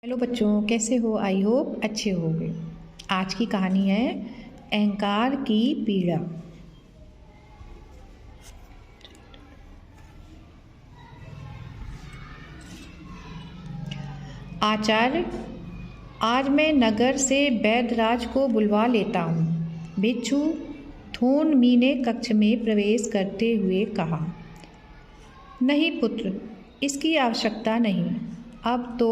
Hello बच्चों, कैसे हो? आई होप अच्छे होगे। आज की कहानी है अहंकार की पीड़ा। आचार्य, आज मैं नगर से वैद्यराज को बुलवा लेता हूँ। भिक्षु थोनमी ने कक्ष में प्रवेश करते हुए कहा। नहीं पुत्र, इसकी आवश्यकता नहीं। अब तो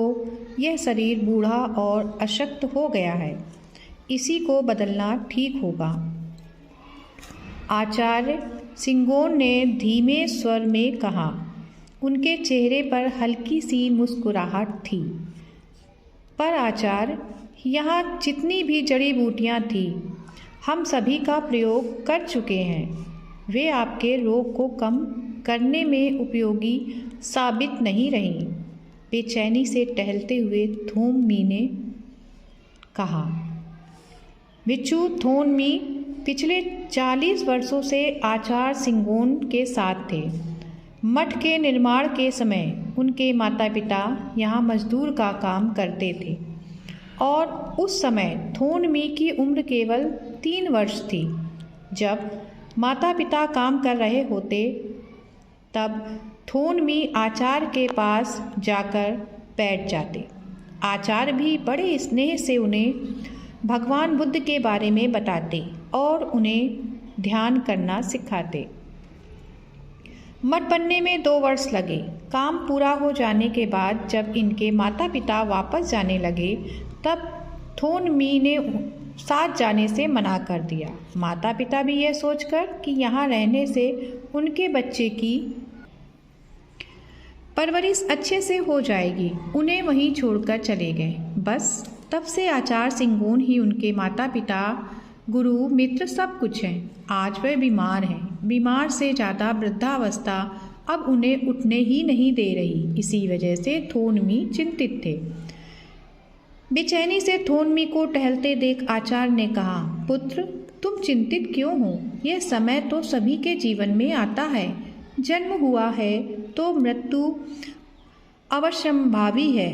यह शरीर बूढ़ा और अशक्त हो गया है, इसी को बदलना ठीक होगा। आचार्य सिंगोन ने धीमे स्वर में कहा। उनके चेहरे पर हल्की सी मुस्कुराहट थी। पर आचार्य, यहाँ जितनी भी जड़ी बूटियाँ थीं, हम सभी का प्रयोग कर चुके हैं। वे आपके रोग को कम करने में उपयोगी साबित नहीं रहीं। बेचैनी से टहलते हुए थोनमी ने कहा। भिक्षु थोनमी पिछले 40 वर्षों से आचार्य सिंगोन के साथ थे। मठ के निर्माण के समय उनके माता पिता यहाँ मजदूर का काम करते थे और उस समय थोनमी की उम्र केवल 3 वर्ष थी। जब माता पिता काम कर रहे होते तब थोनमी आचार्य के पास जाकर बैठ जाते। आचार्य भी बड़े स्नेह से उन्हें भगवान बुद्ध के बारे में बताते और उन्हें ध्यान करना सिखाते। मठ बनने में 2 वर्ष लगे। काम पूरा हो जाने के बाद जब इनके माता पिता वापस जाने लगे तब थोनमी ने साथ जाने से मना कर दिया। माता पिता भी यह सोचकर कि यहाँ रहने से उनके बच्चे की परवरिश अच्छे से हो जाएगी, उन्हें वहीं छोड़कर चले गए। बस तब से आचार्य सिंगोन ही उनके माता पिता, गुरु, मित्र सब कुछ हैं। आज वे बीमार हैं। बीमार से ज़्यादा वृद्धावस्था अब उन्हें उठने ही नहीं दे रही। इसी वजह से थोनमी चिंतित थे। बेचैनी से थोनमी को टहलते देख आचार्य ने कहा, पुत्र, तुम चिंतित क्यों हो? यह समय तो सभी के जीवन में आता है। जन्म हुआ है तो मृत्यु अवश्यंभावी है।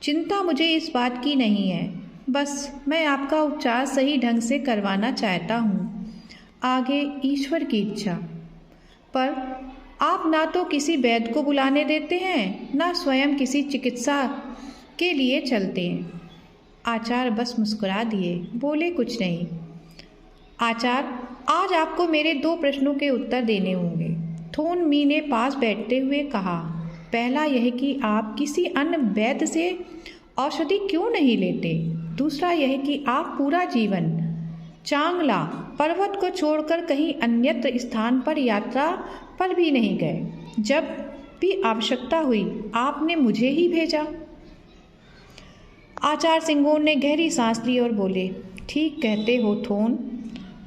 चिंता मुझे इस बात की नहीं है। बस मैं आपका उपचार सही ढंग से करवाना चाहता हूँ। आगे ईश्वर की इच्छा। पर आप ना तो किसी वैद्य को बुलाने देते हैं, ना स्वयं किसी चिकित्सा के लिए चलते हैं। आचार्य बस मुस्कुरा दिए, बोले कुछ नहीं। आचार्य, आज आपको मेरे 2 प्रश्नों के उत्तर देने होंगे। थोनमी ने पास बैठते हुए कहा। पहला यह कि आप किसी अन्य वैद्य से औषधि क्यों नहीं लेते? दूसरा यह कि आप पूरा जीवन चांगला पर्वत को छोड़कर कहीं अन्यत्र स्थान पर यात्रा पर भी नहीं गए। जब भी आवश्यकता हुई आपने मुझे ही भेजा। आचार्य सिंगोन ने गहरी सांस ली और बोले, ठीक कहते हो थोन।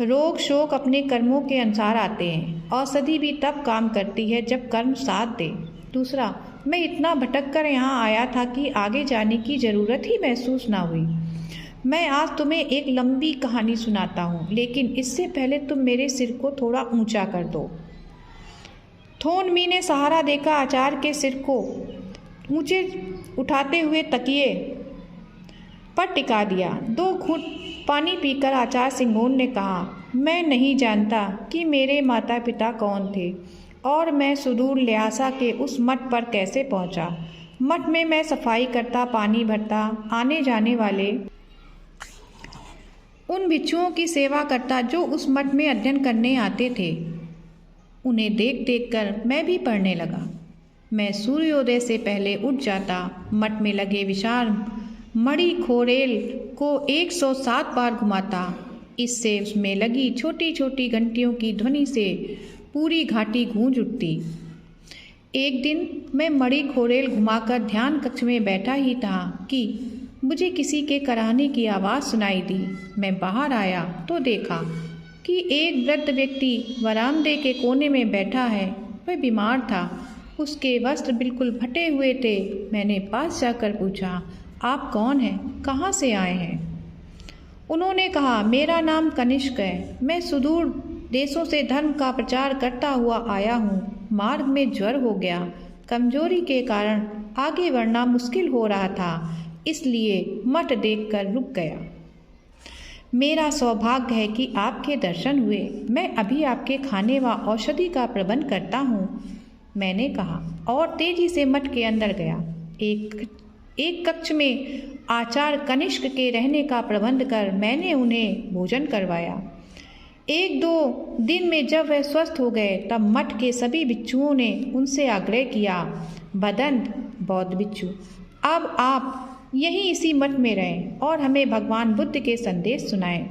रोग शोक अपने कर्मों के अनुसार आते हैं। औषधि भी तब काम करती है जब कर्म साथ दे। दूसरा, मैं इतना भटक कर यहाँ आया था कि आगे जाने की ज़रूरत ही महसूस ना हुई। मैं आज तुम्हें एक लंबी कहानी सुनाता हूँ, लेकिन इससे पहले तुम मेरे सिर को थोड़ा ऊंचा कर दो। थोनमी ने सहारा देकर आचार्य के सिर को ऊंचे उठाते हुए तकिए पर टिका दिया। 2 घूंट पानी पीकर आचार्य सिंगोन ने कहा, मैं नहीं जानता कि मेरे माता पिता कौन थे और मैं सुदूर ल्हासा के उस मठ पर कैसे पहुंचा। मठ में मैं सफाई करता, पानी भरता, आने जाने वाले उन भिक्षुओं की सेवा करता जो उस मठ में अध्ययन करने आते थे। उन्हें देख देख कर मैं भी पढ़ने लगा। मैं सूर्योदय से पहले उठ जाता, मठ में लगे विशाल मणि खोरेल को 107 बार घुमाता। इससे उसमें लगी छोटी छोटी घंटियों की ध्वनि से पूरी घाटी गूंज उठती। एक दिन मैं मणि खोरेल घुमाकर ध्यान कक्ष में बैठा ही था कि मुझे किसी के कराहने की आवाज़ सुनाई दी। मैं बाहर आया तो देखा कि एक वृद्ध व्यक्ति बरामदे के कोने में बैठा है। वह बीमार था। उसके वस्त्र बिल्कुल फटे हुए थे। मैंने पास जाकर पूछा, आप कौन हैं? कहाँ से आए हैं? उन्होंने कहा, मेरा नाम कनिष्क है। मैं सुदूर देशों से धर्म का प्रचार करता हुआ आया हूँ। मार्ग में ज्वर हो गया। कमजोरी के कारण आगे बढ़ना मुश्किल हो रहा था। इसलिए मठ देखकर रुक गया। मेरा सौभाग्य है कि आपके दर्शन हुए। मैं अभी आपके खाने व औषधि का प्रबंध करता हूँ, मैंने कहा और तेजी से मठ के अंदर गया। एक कक्ष में आचार्य कनिष्क के रहने का प्रबंध कर मैंने उन्हें भोजन करवाया। 1-2 दिन में जब वह स्वस्थ हो गए तब मठ के सभी भिक्षुओं ने उनसे आग्रह किया, भदंत बौद्ध भिक्षु, अब आप यहीं इसी मठ में रहें और हमें भगवान बुद्ध के संदेश सुनाएं।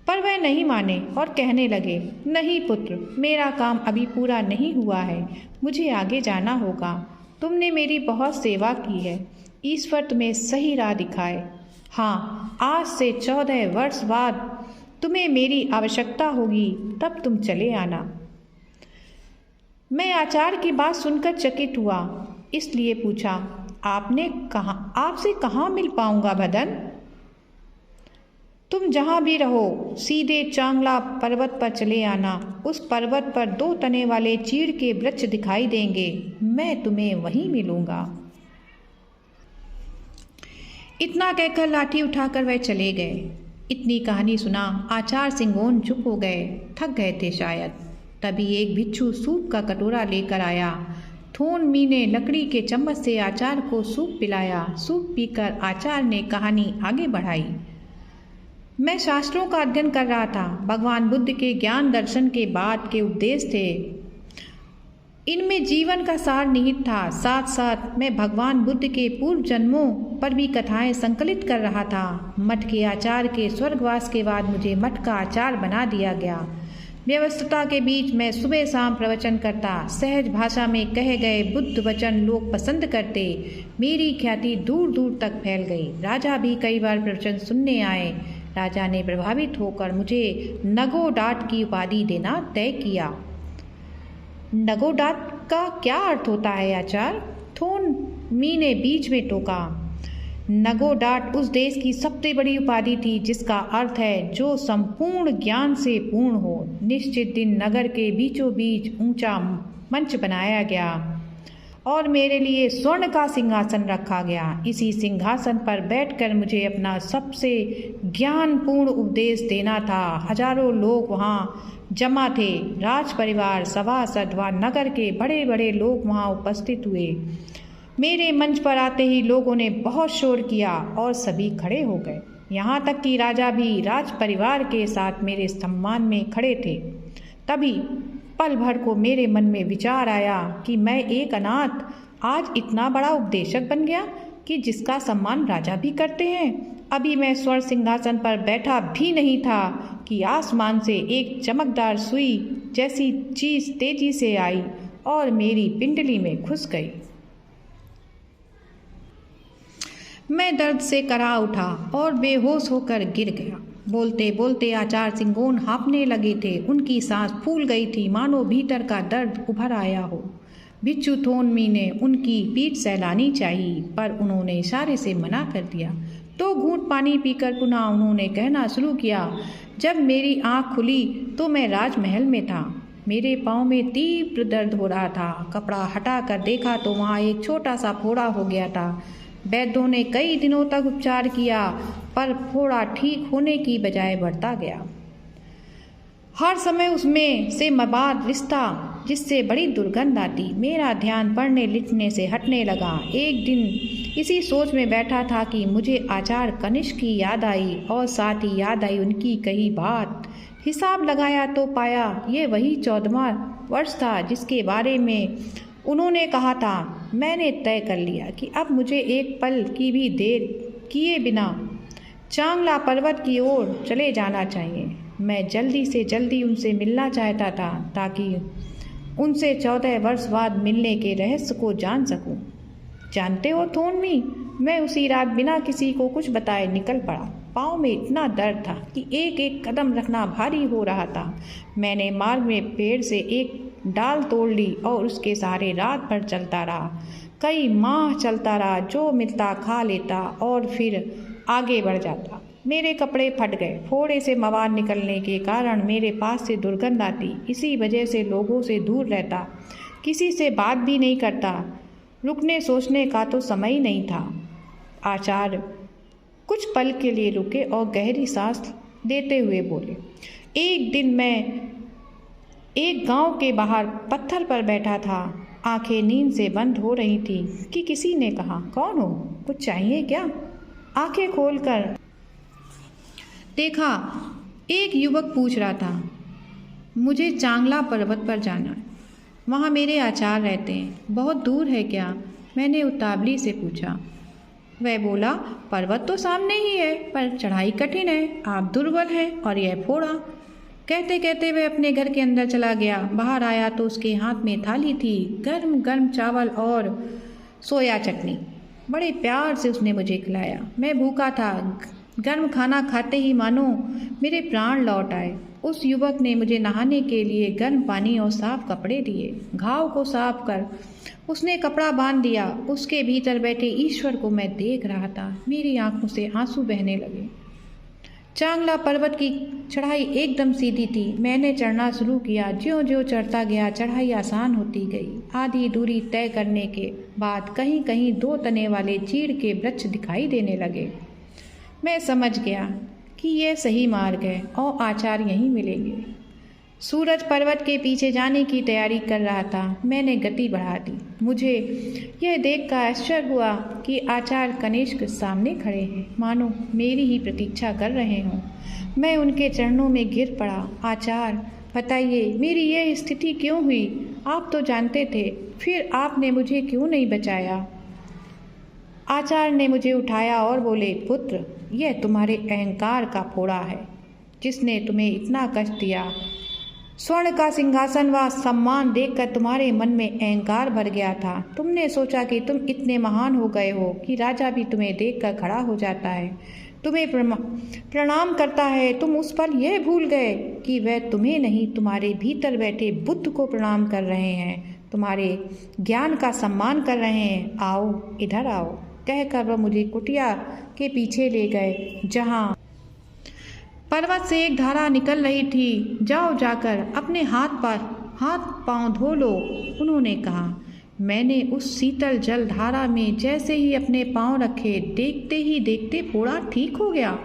पर वह नहीं माने और कहने लगे, नहीं पुत्र, मेरा काम अभी पूरा नहीं हुआ है, मुझे आगे जाना होगा। तुमने मेरी बहुत सेवा की है, ईश्वर तुम्हें सही राह दिखाए। हाँ, आज से 14 वर्ष बाद तुम्हें मेरी आवश्यकता होगी, तब तुम चले आना। मैं आचार्य की बात सुनकर चकित हुआ, इसलिए पूछा, आपसे कहाँ मिल पाऊंगा भदन? तुम जहाँ भी रहो सीधे चांगला पर्वत पर चले आना। उस पर्वत पर 2 तने वाले चीड़ के वृक्ष दिखाई देंगे, मैं तुम्हें वहीं मिलूंगा। इतना कहकर लाठी उठाकर वह चले गए। इतनी कहानी सुना आचार्य सिंगोन चुप हो गए, थक गए थे शायद। तभी एक भिक्षु सूप का कटोरा लेकर आया। थोनमी ने लकड़ी के चम्मच से आचार्य को सूप पिलाया। सूप पीकर आचार्य ने कहानी आगे बढ़ाई। मैं शास्त्रों का अध्ययन कर रहा था। भगवान बुद्ध के ज्ञान दर्शन के बाद के उपदेश थे, इनमें जीवन का सार निहित था। साथ साथ मैं भगवान बुद्ध के पूर्व जन्मों पर भी कथाएं संकलित कर रहा था। मठ के आचार्य के स्वर्गवास के बाद मुझे मठ का आचार्य बना दिया गया। व्यवस्था के बीच मैं सुबह शाम प्रवचन करता। सहज भाषा में कहे गए बुद्ध वचन लोग पसंद करते। मेरी ख्याति दूर दूर तक फैल गई। राजा भी कई बार प्रवचन सुनने आए। राजा ने प्रभावित होकर मुझे नगोडाट की उपाधि देना तय किया। नगोडाट का क्या अर्थ होता है आचार्य? थोनमी ने बीच में टोका। नगोडाट उस देश की सबसे बड़ी उपाधि थी जिसका अर्थ है जो संपूर्ण ज्ञान से पूर्ण हो। निश्चित दिन नगर के बीचों बीच ऊंचा मंच बनाया गया और मेरे लिए स्वर्ण का सिंहासन रखा गया। इसी सिंहासन पर बैठकर मुझे अपना सबसे ज्ञानपूर्ण उपदेश देना था। हजारों लोग वहाँ जमा थे। राज परिवार, सभासद व नगर के बड़े बड़े लोग वहाँ उपस्थित हुए। मेरे मंच पर आते ही लोगों ने बहुत शोर किया और सभी खड़े हो गए। यहाँ तक कि राजा भी राज परिवार के साथ मेरे सम्मान में खड़े थे। तभी पल भर को मेरे मन में विचार आया कि मैं एक अनाथ आज इतना बड़ा उपदेशक बन गया कि जिसका सम्मान राजा भी करते हैं। अभी मैं स्वर्ण सिंहासन पर बैठा भी नहीं था कि आसमान से एक चमकदार सुई जैसी चीज तेजी से आई और मेरी पिंडली में घुस गई। मैं दर्द से करा उठा और बेहोश होकर गिर गया। बोलते बोलते आचार्य सिंगोन हाँफने लगे थे। उनकी सांस फूल गई थी, मानो भीतर का दर्द उभर आया हो। भिक्षु थोनमी ने उनकी पीठ सहलानी चाहिए, पर उन्होंने इशारे से मना कर दिया। तो घूंट पानी पीकर पुनः उन्होंने कहना शुरू किया, जब मेरी आँख खुली तो मैं राजमहल में था। मेरे पाँव में तीव्र दर्द हो रहा था। कपड़ा हटा कर देखा तो वहाँ एक छोटा सा फोड़ा हो गया था। वैद्यों ने कई दिनों तक उपचार किया, पर फोड़ा ठीक होने की बजाय बढ़ता गया। हर समय उसमें से मवाद रिश्ता जिससे बड़ी दुर्गंध आती। मेरा ध्यान पढ़ने लिखने से हटने लगा। एक दिन इसी सोच में बैठा था कि मुझे आचार्य कनिष्क की याद आई और साथ ही याद आई उनकी कही बात। हिसाब लगाया तो पाया ये वही 14वां वर्ष था जिसके बारे में उन्होंने कहा था। मैंने तय कर लिया कि अब मुझे एक पल की भी देर किए बिना चांगला पर्वत की ओर चले जाना चाहिए। मैं जल्दी से जल्दी उनसे मिलना चाहता था ताकि उनसे 14 वर्ष बाद मिलने के रहस्य को जान सकूं। जानते हो थोनमी, मैं उसी रात बिना किसी को कुछ बताए निकल पड़ा। पाँव में इतना दर्द था कि एक एक कदम रखना भारी हो रहा था। मैंने मार्ग में पेड़ से एक डाल तोड़ ली और उसके सहारे रात भर चलता रहा। कई माह चलता रहा, जो मिलता खा लेता और फिर आगे बढ़ जाता। मेरे कपड़े फट गए। फोड़े से मवाद निकलने के कारण मेरे पास से दुर्गंध आती। इसी वजह से लोगों से दूर रहता, किसी से बात भी नहीं करता। रुकने सोचने का तो समय ही नहीं था। आचार्य कुछ पल के लिए रुके और गहरी सांस लेते हुए बोले, एक दिन मैं एक गांव के बाहर पत्थर पर बैठा था। आंखें नींद से बंद हो रही थी कि किसी ने कहा, कौन हो, कुछ चाहिए क्या? आंखें खोलकर देखा, एक युवक पूछ रहा था, मुझे चांगला पर्वत पर जाना है, वहाँ मेरे आचार्य रहते हैं, बहुत दूर है क्या? मैंने उतावली से पूछा। वह बोला, पर्वत तो सामने ही है, पर चढ़ाई कठिन है, आप दुर्बल हैं और यह फोड़ा। कहते कहते वह अपने घर के अंदर चला गया। बाहर आया तो उसके हाथ में थाली थी, गर्म गर्म चावल और सोया चटनी। बड़े प्यार से उसने मुझे खिलाया। मैं भूखा था। गर्म खाना खाते ही मानो मेरे प्राण लौट आए। उस युवक ने मुझे नहाने के लिए गर्म पानी और साफ कपड़े दिए। घाव को साफ कर उसने कपड़ा बांध दिया। उसके भीतर बैठे ईश्वर को मैं देख रहा था। मेरी आंखों से आंसू बहने लगे। चांगला पर्वत की चढ़ाई एकदम सीधी थी। मैंने चढ़ना शुरू किया। ज्यों ज्यों चढ़ता गया चढ़ाई आसान होती गई। आधी दूरी तय करने के बाद कहीं कहीं 2 तने वाले चीड़ के वृक्ष दिखाई देने लगे। मैं समझ गया कि यह सही मार्ग है और आचार्य यहीं मिलेंगे। सूरज पर्वत के पीछे जाने की तैयारी कर रहा था। मैंने गति बढ़ा दी। मुझे यह देखकर आश्चर्य हुआ कि आचार्य कनिष्क सामने खड़े हैं, मानो मेरी ही प्रतीक्षा कर रहे हों। मैं उनके चरणों में गिर पड़ा। आचार्य, बताइए मेरी यह स्थिति क्यों हुई? आप तो जानते थे, फिर आपने मुझे क्यों नहीं बचाया? आचार्य ने मुझे उठाया और बोले, पुत्र, यह तुम्हारे अहंकार का फोड़ा है जिसने तुम्हें इतना कष्ट दिया। स्वर्ण का सिंहासन व सम्मान देखकर तुम्हारे मन में अहंकार भर गया था। तुमने सोचा कि तुम इतने महान हो गए हो कि राजा भी तुम्हें देखकर खड़ा हो जाता है, तुम्हें प्रणाम करता है। तुम उस पल यह भूल गए कि वह तुम्हें नहीं, तुम्हारे भीतर बैठे बुद्ध को प्रणाम कर रहे हैं, तुम्हारे ज्ञान का सम्मान कर रहे हैं। आओ, इधर आओ, कहकर वह मुझे कुटिया के पीछे ले गए, जहाँ पर्वत से एक धारा निकल रही थी। जाओ, जाकर अपने हाथ पांव धो लो, उन्होंने कहा। मैंने उस शीतल जल धारा में जैसे ही अपने पांव रखे, देखते ही देखते फोड़ा ठीक हो गया।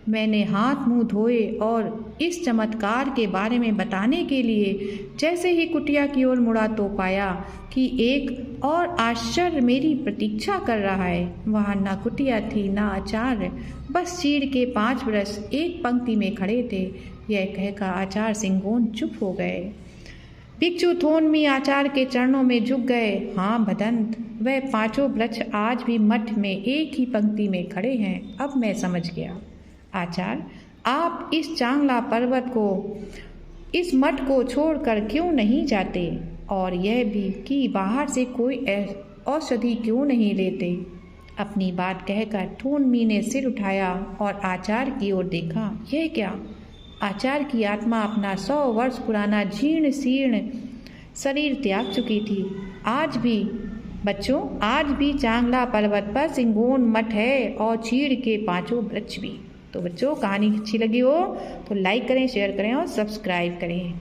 मैंने हाथ मुंह धोए और इस चमत्कार के बारे में बताने के लिए जैसे ही कुटिया की ओर मुड़ा तो पाया कि एक और आश्चर्य मेरी प्रतीक्षा कर रहा है। वहाँ ना कुटिया थी, ना आचार्य, बस चीड़ के 5 वृक्ष एक पंक्ति में खड़े थे। यह कहकर आचार्य सिंगोन चुप हो गए। भिक्षु थोनमी आचार्य के चरणों में झुक गए। हाँ भदंत, वह 5 वृक्ष आज भी मठ में एक ही पंक्ति में खड़े हैं। अब मैं समझ गया। आचार्य, आप इस चांगला पर्वत को, इस मठ को छोड़कर क्यों नहीं जाते? और यह भी कि बाहर से कोई औषधि क्यों नहीं लेते? अपनी बात कहकर थोनमी ने सिर उठाया और आचार्य की ओर देखा। यह क्या? आचार्य की आत्मा अपना 100 वर्ष पुराना जीर्ण शीर्ण शरीर त्याग चुकी थी। आज भी बच्चों, आज भी चांगला पर्वत पर सिंगोन मठ है और चीड़ के 5 वृक्ष भी। तो बच्चों, कहानी अच्छी लगी हो तो लाइक करें, शेयर करें और सब्सक्राइब करें।